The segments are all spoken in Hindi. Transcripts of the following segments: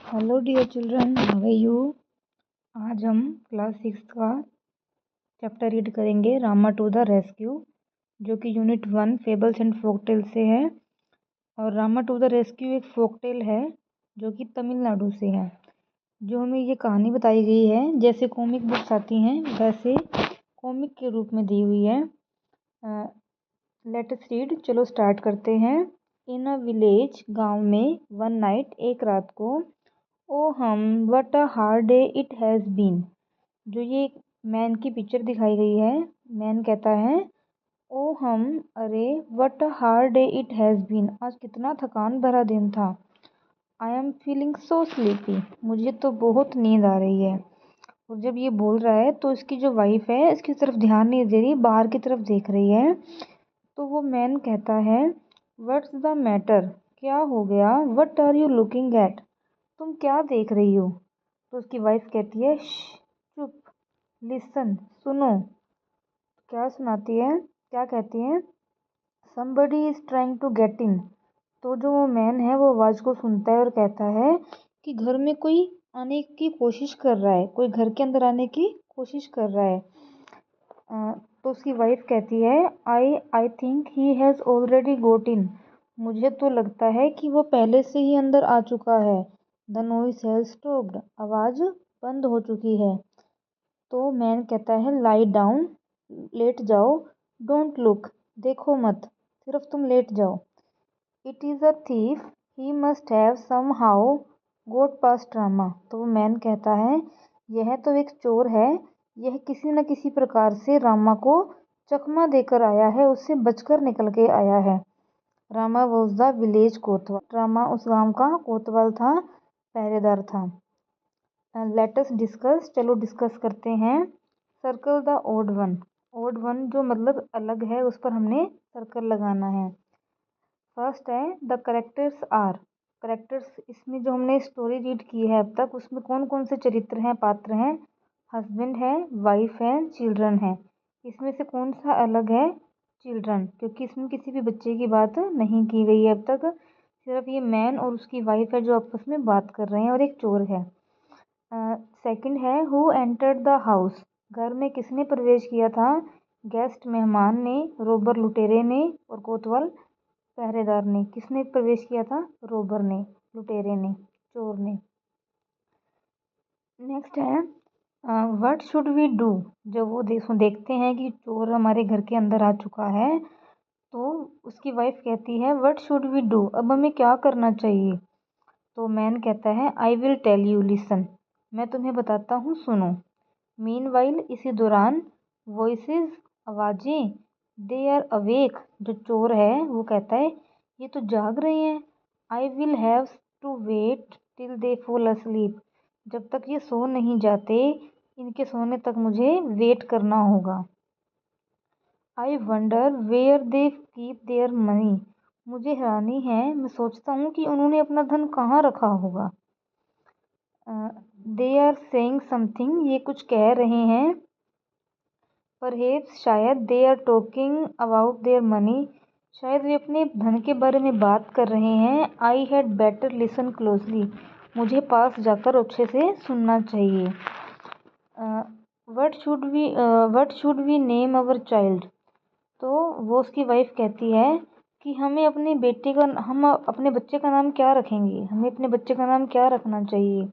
Hello dear children, how are you. आज हम क्लास 6 का चैप्टर रीड करेंगे रामा टू द रेस्क्यू, जो कि यूनिट 1 फेबल्स एंड फोकटेल से है। और रामा टू द रेस्क्यू एक फोकटेल है जो कि तमिलनाडु से है। जो हमें ये कहानी बताई गई है, जैसे कॉमिक बुक्स आती हैं वैसे कॉमिक के रूप में दी हुई है। लेट अस रीड, चलो स्टार्ट करते हैं। इन अ विलेज, गांव में, वन नाइट, एक रात को, oh hmm what a hard day it has been. जो ये मैन की पिक्चर दिखाई गई है, मैन कहता है ओ हम, अरे, what a hard day it has been, आज कितना थकान भरा दिन था। I am feeling so sleepy, मुझे तो बहुत नींद आ रही है। और जब ये बोल रहा है तो इसकी जो वाइफ है इसकी तरफ ध्यान नहीं दे रही, बाहर की तरफ देख रही है। तो वो मैन कहता है व्हाट्स द मैटर, क्या हो गया, what are you looking at, तुम क्या देख रही हो। तो उसकी वाइफ कहती है चुप, लिसन, सुनो। क्या सुनाती है, क्या कहती है, somebody is trying to get in. तो जो वो मैन है वो आवाज़ को सुनता है और कहता है कि घर में कोई आने की कोशिश कर रहा है, कोई घर के अंदर आने की कोशिश कर रहा है। तो उसकी वाइफ कहती है I think he has already got in, मुझे तो लगता है कि वो पहले से ही अंदर आ चुका है। द नॉइस हैज़ स्टॉप्ड, आवाज़ बंद हो चुकी है। तो मैन कहता है लाई डाउन, लेट जाओ, डोंट लुक, देखो मत, सिर्फ तुम लेट जाओ। It is a thief, he must have somehow got past Rama. तो वो मैन कहता है यह तो एक चोर है, यह किसी न किसी प्रकार से रामा को चकमा देकर आया है, उससे बचकर निकल के आया है। रामा वॉज द विलेज कोतवाल, रामा उस गांव का कोतवाल था, पहरेदार था। लेट अस डिस्कस, चलो डिस्कस करते हैं। Circle the odd one, odd one जो मतलब अलग है उस पर हमने सर्कल लगाना है। फर्स्ट है द करेक्टर्स आर, करेक्टर्स इसमें जो हमने स्टोरी रीड की है अब तक उसमें कौन कौन से चरित्र हैं, पात्र हैं। हस्बैंड है, वाइफ है, चिल्ड्रन है। इसमें से कौन सा अलग है, चिल्ड्रन, क्योंकि इसमें किसी भी बच्चे की बात नहीं की गई है अब तक, सिर्फ ये मैन और उसकी वाइफ है जो आपस में बात कर रहे हैं, और एक चोर है। सेकंड है हु एंटर्ड द हाउस, घर में किसने प्रवेश किया था। गेस्ट मेहमान ने, रोबर लुटेरे ने, और कोतवाल पहरेदार ने। किसने प्रवेश किया था, रोबर ने, लुटेरे ने, चोर ने। नेक्स्ट है व्हाट शुड वी डू, जब वो देखते हैं कि चोर हमारे घर के अंदर आ चुका है तो उसकी वाइफ कहती है व्हाट शुड वी डू, अब हमें क्या करना चाहिए। तो मैन कहता है I will tell you, listen, मैं तुम्हें बताता हूँ, सुनो। मीनवाइल, इसी दौरान, वॉइसेस, आवाज़ें, दे आर अवेक, जो चोर है वो कहता है ये तो जाग रहे हैं। I will have to wait till they fall asleep, जब तक ये सो नहीं जाते इनके सोने तक मुझे वेट करना होगा। I wonder where they keep their money, मुझे हैरानी है, मैं सोचता हूँ कि उन्होंने अपना धन कहाँ रखा होगा। दे आर सेइंग समथिंग, ये कुछ कह रहे हैं। परहेप्स, शायद, they are talking about their money, शायद वे अपने धन के बारे में बात कर रहे हैं। I had better listen closely, मुझे पास जाकर अच्छे से सुनना चाहिए। What should we name our child, तो वो उसकी वाइफ कहती है कि हम अपने बच्चे का नाम क्या रखेंगे, हमें अपने बच्चे का नाम क्या रखना चाहिए।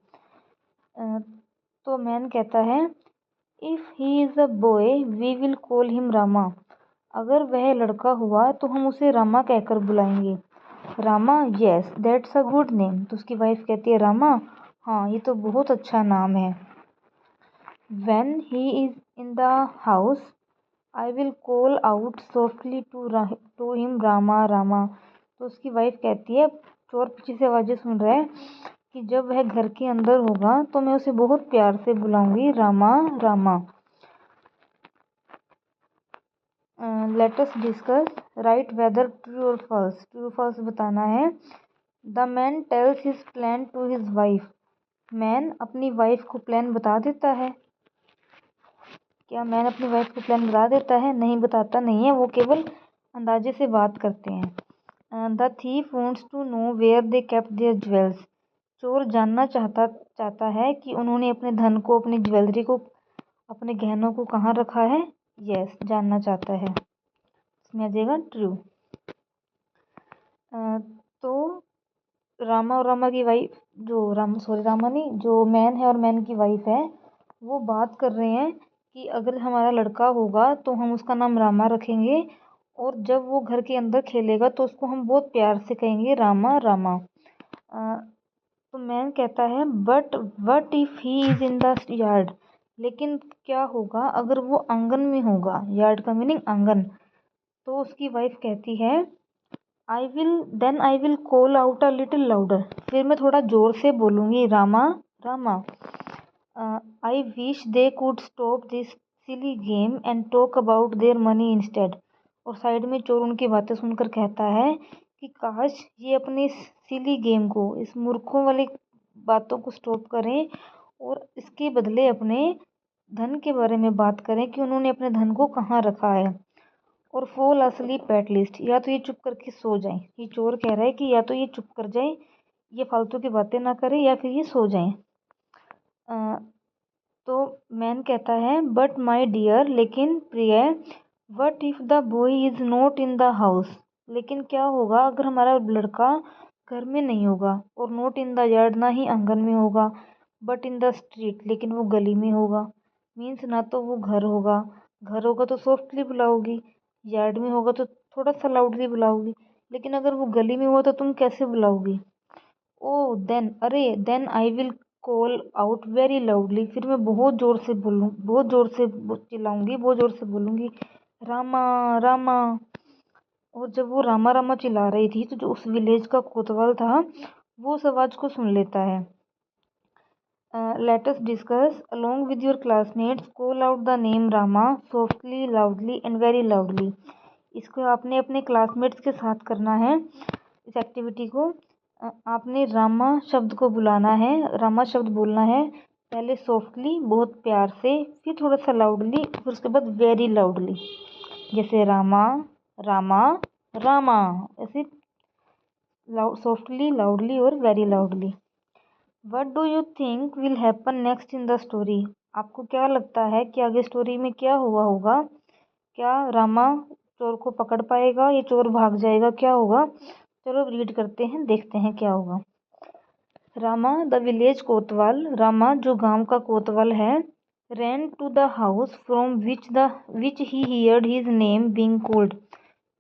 तो मैन कहता है if he is a boy we will call him Rama, अगर वह लड़का हुआ तो हम उसे रामा कहकर बुलाएंगे। Rama, yes that's a good name, तो उसकी वाइफ कहती है रामा, हाँ ये तो बहुत अच्छा नाम है। When he is in the house I will call out softly to him Rama Rama, तो उसकी वाइफ कहती है, चोर पीछे से आवाज़ें सुन रहा है, कि जब वह घर के अंदर होगा तो मैं उसे बहुत प्यार से बुलाऊंगी Rama Rama. Let us discuss, right whether true और फॉल्स, ट्रू फॉल्स बताना है। The man tells his plan to his wife, man अपनी वाइफ को प्लान बता देता है। क्या मैन अपनी वाइफ को प्लान बता देता है, नहीं बताता नहीं है, वो केवल अंदाजे से बात करते हैं। The thief wants to know where they kept their jewels, चोर जानना चाहता है कि उन्होंने अपने धन को, अपनी ज्वेलरी को, अपने गहनों को कहाँ रखा है। यस, जानना चाहता है, इसमें आ जाएगा ट्रू। तो रामा और रामा की वाइफ, रामा नहीं, जो मैन है और मैन की वाइफ है, वो बात कर रहे हैं कि अगर हमारा लड़का होगा तो हम उसका नाम रामा रखेंगे, और जब वो घर के अंदर खेलेगा तो उसको हम बहुत प्यार से कहेंगे रामा रामा। तो मैन कहता है but what if he is in the yard, लेकिन क्या होगा अगर वो आंगन में होगा। यार्ड का मीनिंग आंगन। तो उसकी वाइफ कहती है I will call out a little louder, फिर मैं थोड़ा जोर से बोलूँगी Rama Rama. I wish they could stop this silly game and talk about their money instead. और साइड में चोर उनकी बातें सुनकर कहता है कि काश ये अपने इस सिली गेम को, इस मूर्खों वाली बातों को स्टॉप करें और इसके बदले अपने धन के बारे में बात करें कि उन्होंने अपने धन को कहाँ रखा है। और फॉल असलीप एट लीस्ट, या तो ये चुप करके सो जाएं। ये चोर कह रहा है कि या तो ये चुप कर जाए, ये फालतू की बातें ना करे, या फिर ये सो जाएं। तो मैन कहता है बट माई डियर, लेकिन प्रिय, what if the boy is not in the house, लेकिन क्या होगा अगर हमारा लड़का घर में नहीं होगा, और नॉट इन द यार्ड, ना ही आंगन में होगा, बट इन द स्ट्रीट, लेकिन वो गली में होगा। मीन्स ना तो वो घर होगा तो सॉफ्टली बुलाओगी, यार्ड में होगा तो थोड़ा सा लाउडली बुलाओगी, लेकिन अगर वो गली में हुआ तो तुम कैसे बुलाओगी। Oh then I will call out very loudly, फिर मैं बहुत ज़ोर से चिल्लाऊंगी, बहुत ज़ोर से बोलूँगी रामा रामा। और जब वो रामा रामा चिल्ला रही थी तो जो उस विलेज का कोतवाल था वो उस आवाज़ को सुन लेता है। Late us discuss along with your classmates, call out the name Rama softly, loudly and very loudly. इसको आपने अपने क्लासमेट्स के साथ करना है, इस एक्टिविटी को। आपने रामा शब्द को बुलाना है, रामा शब्द बोलना है, पहले सॉफ्टली बहुत प्यार से, फिर थोड़ा सा लाउडली, फिर उसके बाद वेरी लाउडली, जैसे रामा रामा रामा, ऐसे सॉफ्टली, लाउडली और very loudly. What do you think will happen next in the story, आपको क्या लगता है कि आगे स्टोरी में क्या हुआ होगा। क्या रामा चोर को पकड़ पाएगा, ये चोर भाग जाएगा, क्या होगा। चलो रीड करते हैं, देखते हैं क्या होगा। रामा द विलेज कोतवाल, रामा जो गांव का कोतवाल है, ran to the house from which he heard his name being called,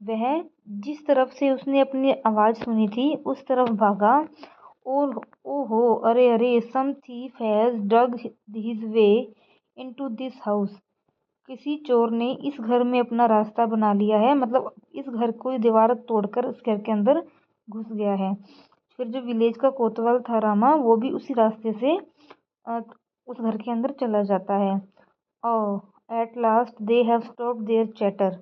वह जिस तरफ से उसने अपनी आवाज़ सुनी थी उस तरफ भागा। और ओहो, अरे अरे, some thief has dug his way into this house, किसी चोर ने इस घर में अपना रास्ता बना लिया है, मतलब इस घर को दीवार तोड़कर इस घर के अंदर घुस गया है। फिर जो विलेज का कोतवाल था रामा, वो भी उसी रास्ते से उस घर के अंदर चला जाता है। Oh at last they have stopped their chatter,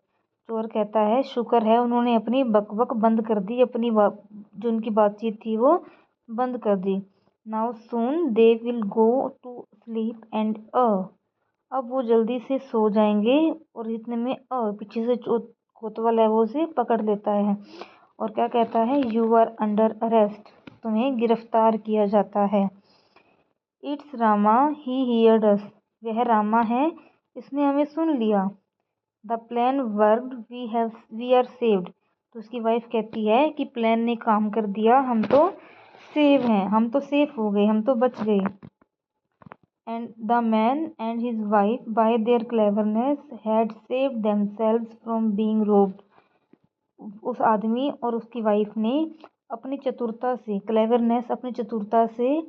चोर कहता है शुक्र है उन्होंने अपनी बकबक बंद कर दी, अपनी जो उनकी बातचीत थी वो बंद कर दी। Now soon they will go to sleep and अब वो जल्दी से सो जाएंगे। और इतने में पीछे से कोतवाल है वो उसे पकड़ लेता है और क्या कहता है, यू आर अंडर अरेस्ट, तुम्हें गिरफ्तार किया जाता है। It's Rama he heard us, वह रामा है, इसने हमें सुन लिया। The plan worked, we are saved, तो उसकी वाइफ कहती है कि प्लान ने काम कर दिया, हम तो सेव हैं, हम तो सेफ हो गए, हम तो बच गए। And the man and his wife bye there cleverness had saved themselves from being robed, उस आदमी और उसकी वाइफ ने अपनी चतुरता से, क्लेवरनेस अपनी चतुरता से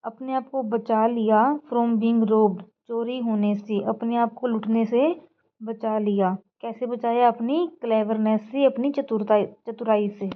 अपने आप को बचा लिया, फ्रॉम बीइंग रोब्ड, चोरी होने से, अपने आप को लुटने से बचा लिया। कैसे बचाया, अपनी क्लेवरनेस से, अपनी चतुराई से।